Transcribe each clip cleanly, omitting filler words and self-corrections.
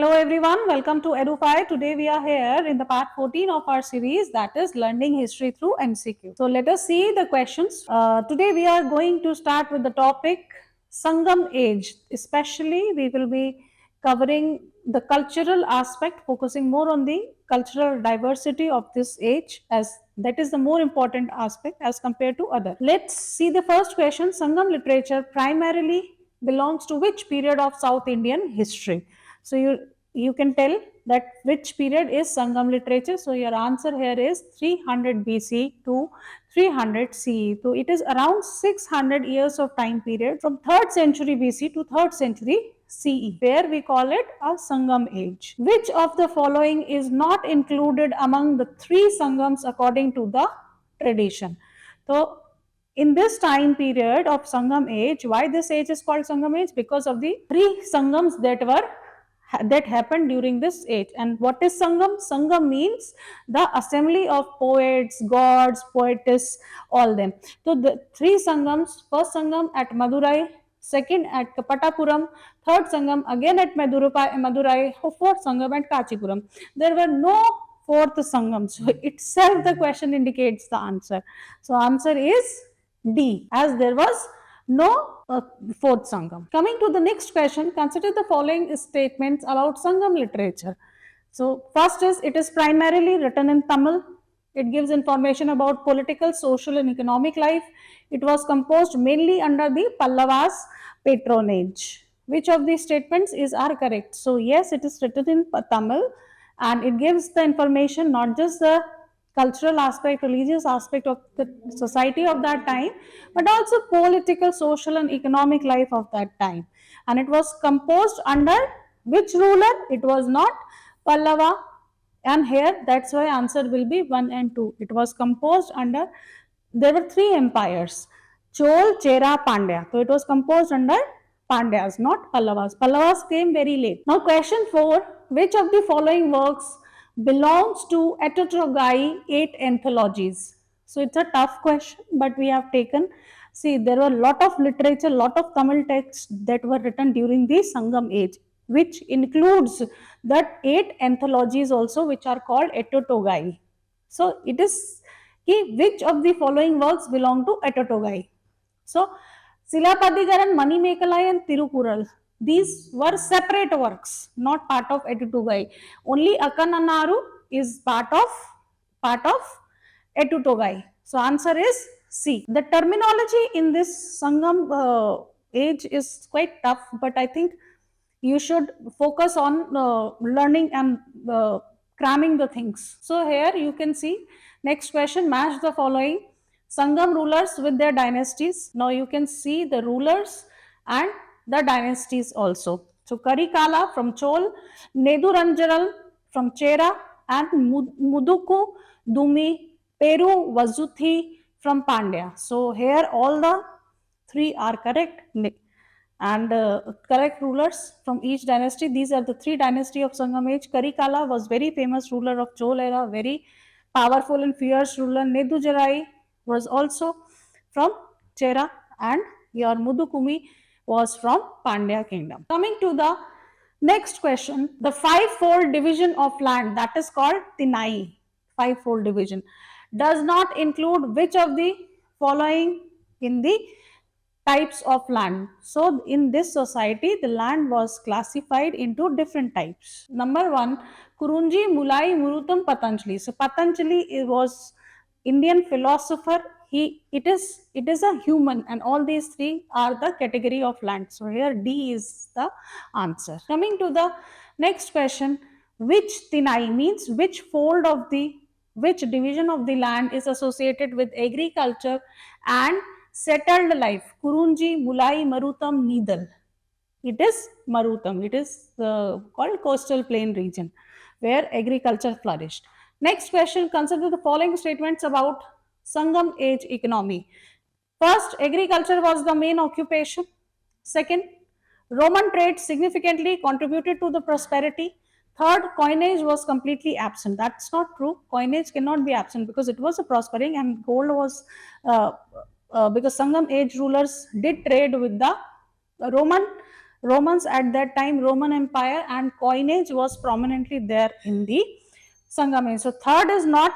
Hello everyone, welcome to Edufy. Today we are here in the part 14 of our series, that is learning history through MCQ. So let us see the questions. Today we are going to start with the topic Sangam age. Especially we will be covering the cultural aspect, focusing more on the cultural diversity of this age, as that is the more important aspect as compared to other. Let's see the first question. Sangam literature primarily belongs to which period of South Indian history? So you can tell that which period is Sangam literature. So your answer here is 300 BC to 300 CE. So it is around 600 years of time period from 3rd century BC to 3rd century CE, where we call it a Sangam age. Which of the following is not included among the 3 Sangams according to the tradition? So in this time period of Sangam age, why this age is called Sangam age? Because of the 3 Sangams that happened during this age. And what is Sangam? Sangam means the assembly of poets, gods, poetess, all them. So the 3 Sangams, first Sangam at Madurai, second at Kapatapuram, third Sangam again at Madurai, fourth Sangam at Kachipuram. There were no fourth Sangam. So itself the question indicates the answer. So answer is D, as there was no fourth Sangam. Coming to the next question, consider the following statements about Sangam literature. So first is, it is primarily written in Tamil. It gives information about political, social and economic life. It was composed mainly under the Pallavas patronage. Which of these statements are correct? So yes, it is written in Tamil and it gives the information, not just the cultural aspect, religious aspect of the society of that time, but also political, social and economic life of that time. And it was composed under which ruler? It was not Pallava, and here that's why answer will be 1 and 2. It was composed under, there were 3 empires, Chol, Chera, Pandya. So it was composed under Pandyas, not Pallavas. Pallavas came very late. Now question 4, which of the following works belongs to Etotogai 8 anthologies? So it's a tough question, but we have taken, see, there were a lot of literature, lot of Tamil texts that were written during the Sangam age, which includes that 8 anthologies also, which are called Etotogai. So it is, which of the following works belong to Etotogai? So Silapadigaran, Manimekalai and Tirukural, these were separate works, not part of Etotogai. Only Akananaru is part of Etotogai. So answer is C. The terminology in this Sangam age is quite tough, but I think you should focus on learning and cramming the things. So here you can see, next question, match the following Sangam rulers with their dynasties. Now you can see the rulers and the dynasties also. So Karikala from Chol, Neduranjaral from Chera, and Muduku Dumi Peru Vazuthi from Pandya. So here all the 3 are correct, and correct rulers from each dynasty. These are the 3 dynasty of Sangam age. Karikala was very famous ruler of Chol era, very powerful and fierce ruler. Nedujarai was also from Chera, and your Mudukumi was from Pandya kingdom. Coming to the next question, the 5-fold division of land, that is called Tinai, 5-fold division, does not include which of the following in the types of land. So in this society, the land was classified into different types. Number 1, Kurunji, Mulai, Murutam, Patanjali. So Patanjali was Indian philosopher. It is a human, and all these 3 are the category of land. So here D is the answer. Coming to the next question, which Tinai means which fold of the, which division of the land is associated with agriculture and settled life? Kurunji, Mulai, Marutam, Needle. It is Marutam. It is called coastal plain region where agriculture flourished. Next question, consider the following statements about Sangam age economy. First, agriculture was the main occupation. Second, Roman trade significantly contributed to the prosperity. Third, coinage was completely absent. That's not true. Coinage cannot be absent because it was a prospering, and gold was, because Sangam age rulers did trade with the Roman Romans at that time, Roman Empire, and coinage was prominently there in the Sangam age. So third is not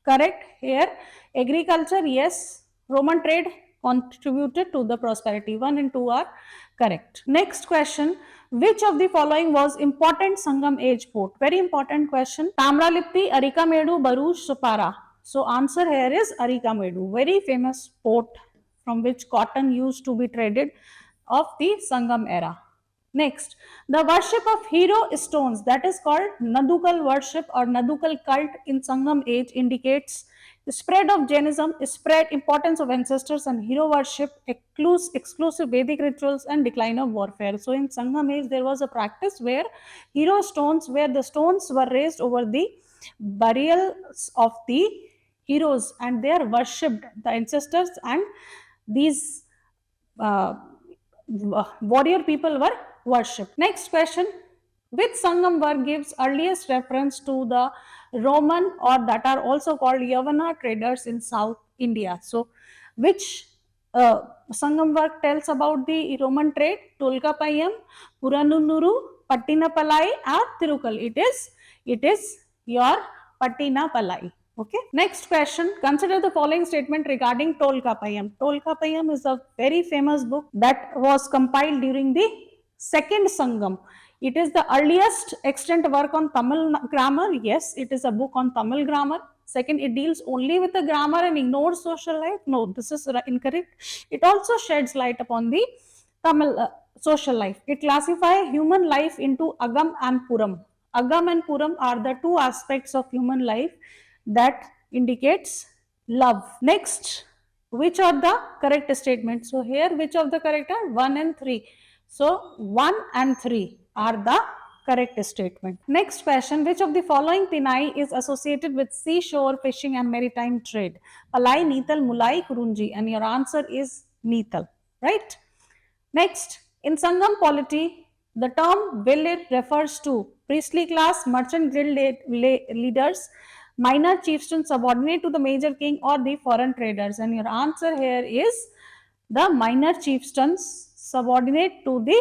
correct here. Agriculture, yes. Roman trade contributed to the prosperity. 1 and 2 are correct. Next question. Which of the following was important Sangam age port? Very important question. Tamralippi, Arikamedu, Baruch, Supara. So answer here is Arikamedu. Very famous port from which cotton used to be traded of the Sangam era. Next, the worship of hero stones, that is called Nadukal worship or Nadukal cult in Sangam age, indicates the spread of Jainism, spread importance of ancestors and hero worship, exclusive Vedic rituals, and decline of warfare. So in Sangam age, there was a practice where hero stones, where the stones were raised over the burials of the heroes, and they are worshipped, the ancestors, and these uh, warrior people were worshipped. Next question. Which Sangam work gives earliest reference to the Roman, or that are also called Yavana traders in South India? So, which Sangam work tells about the Roman trade? Tolkapayam, Puranunuru, Pattinapalai, or Tirukal? It is your Pattinapalai. Okay. Next question. Consider the following statement regarding Tolkapayam. Tolkapayam is a very famous book that was compiled during the second Sangam. It is the earliest extant work on Tamil grammar. Yes, it is a book on Tamil grammar. Second, it deals only with the grammar and ignores social life. No, this is incorrect. It also sheds light upon the Tamil social life. It classifies human life into Agam and Puram. Agam and Puram are the two aspects of human life that indicates love. Next, which are the correct statements? So here, which of the correct are 1 and 3? So 1 and 3 are the correct statement. Next question. Which of the following Tinai is associated with seashore fishing and maritime trade? Palai, Neetal, Mulai, Kurunji. And your answer is Neetal. Right? Next, in Sangam polity, the term village refers to priestly class, merchant guild leaders, minor chieftains subordinate to the major king, or the foreign traders. And your answer here is the minor chieftains subordinate to the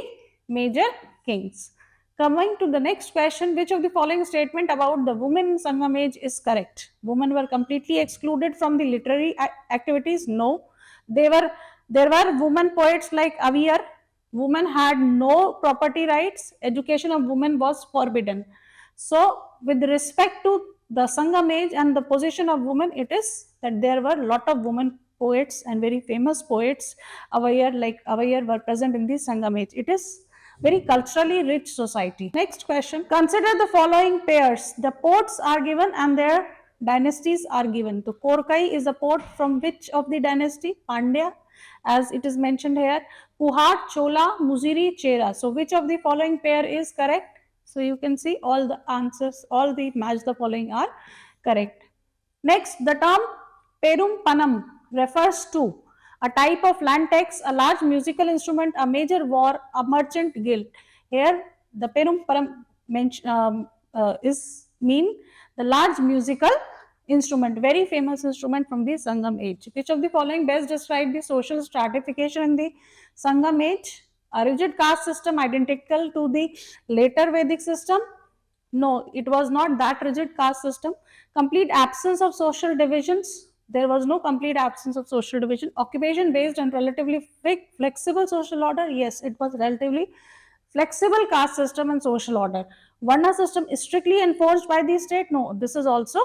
major kings. Coming to the next question, which of the following statement about the women in Sangam age is correct? Women were completely excluded from the literary activities? No. There were women poets like Aviyar. Women had no property rights. Education of women was forbidden. So, with respect to the Sangam age and the position of women, it is that there were a lot of women poets and very famous poets Avayar were present in the Sangam age. It is very culturally rich society. Next question. Consider the following pairs. The ports are given and their dynasties are given. So Korkai is a port from which of the dynasty? Pandya, as it is mentioned here. Puhat, Chola, Muziri, Chera. So which of the following pair is correct? So you can see all the answers, all the match the following are correct. Next, the term Perum Panam refers to a type of land tax, a large musical instrument, a major war, a merchant guild. Here, the Perum Panam is mean the large musical instrument, very famous instrument from the Sangam age. Which of the following best describe the social stratification in the Sangam age? A rigid caste system identical to the later Vedic system? No, it was not that rigid caste system. Complete absence of social divisions. There was no complete absence of social division. Occupation based and relatively flexible social order. Yes, it was relatively flexible caste system and social order. Varna system is strictly enforced by the state. No, this is also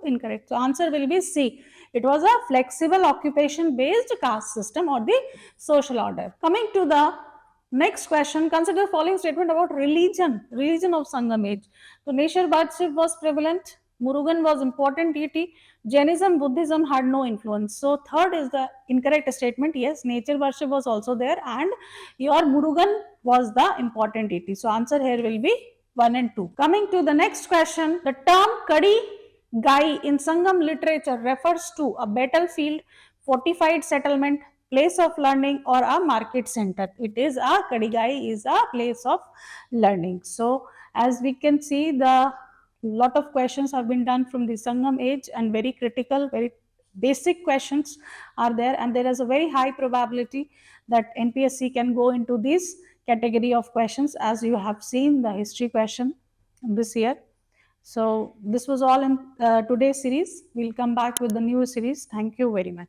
incorrect. So answer will be C. It was a flexible occupation based caste system or the social order. Coming to the next question, consider the following statement about religion of Sangam age. So nature worship was prevalent, Murugan was important deity, Jainism, Buddhism had no influence. So third is the incorrect statement. Yes, nature worship was also there and your Murugan was the important deity. So answer here will be 1 and 2. Coming to the next question, the term Kadi Gai in Sangam literature refers to a battlefield, fortified settlement, place of learning, or a market center. It is a Kadigai is a place of learning. So as we can see, the lot of questions have been done from the Sangam age and very critical, very basic questions are there, and there is a very high probability that NPSC can go into this category of questions, as you have seen the history question this year. So this was all in today's series. We'll come back with the new series. Thank you very much.